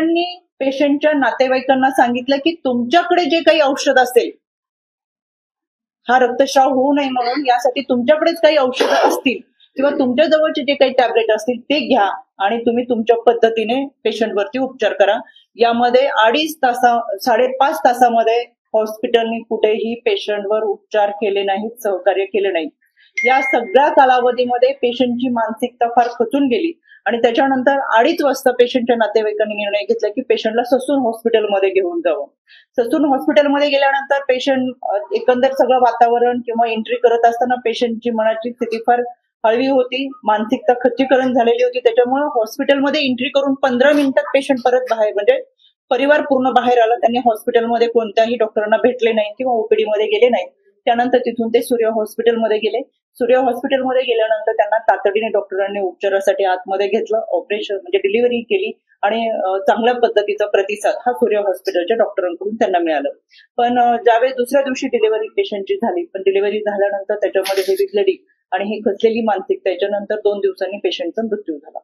डॉक्टरांनी पेशंटच्या नातेवाईकांना सांगितलं की तुमच्याकडे जे काही औषध असेल, हा रक्तस्राव होऊ नये म्हणून यासाठी तुमच्याकडेच काही औषधं असतील किंवा तुमच्या जवळचे जे काही टॅबलेट असतील ते घ्या आणि तुम्ही तुमच्या पद्धतीने पेशंटवरती उपचार करा. यामध्ये 5.5 तासामध्ये हॉस्पिटलनी कुठेही पेशंटवर उपचार केले नाहीत, सहकार्य केले नाही. या सगळ्या कालावधीमध्ये पेशंटची मानसिकता फार खचून गेली आणि त्याच्यानंतर 2:30 वाजता पेशंटच्या नातेवाईकांनी निर्णय घेतला की पेशंटला ससून हॉस्पिटलमध्ये घेऊन जावं. ससून हॉस्पिटलमध्ये गेल्यानंतर पेशंट एकंदर सगळं वातावरण किंवा एंट्री करत असताना पेशंटची मनाची स्थिती फार हळवी होती, मानसिकता खच्चीकरण झालेली होती. त्याच्यामुळे हॉस्पिटलमध्ये एंट्री करून 15 मिनिटात पेशंट परत बाहेर, म्हणजे परिवार पूर्ण बाहेर आला. त्यांनी हॉस्पिटलमध्ये कोणत्याही डॉक्टरांना भेटले नाही किंवा ओपीडी मध्ये गेले नाही. त्यानंतर तिथून ते सूर्य हॉस्पिटलमध्ये गेले. सूर्य हॉस्पिटलमध्ये गेल्यानंतर त्यांना तातडीने डॉक्टरांनी उपचारासाठी आतमध्ये घेतलं, ऑपरेशन म्हणजे डिलिव्हरी केली आणि चांगल्या पद्धतीचा प्रतिसाद हा सूर्य हॉस्पिटलच्या डॉक्टरांकडून त्यांना मिळालं. पण ज्यावेळेस दुसऱ्या दिवशी डिलिव्हरी पेशंटची झाली, पण डिलिव्हरी झाल्यानंतर त्याच्यामध्ये हेवी ब्लिडिंग आणि ही खचलेली मानसिकता, त्याच्यानंतर 2 दिवसांनी पेशंटचा मृत्यू झाला.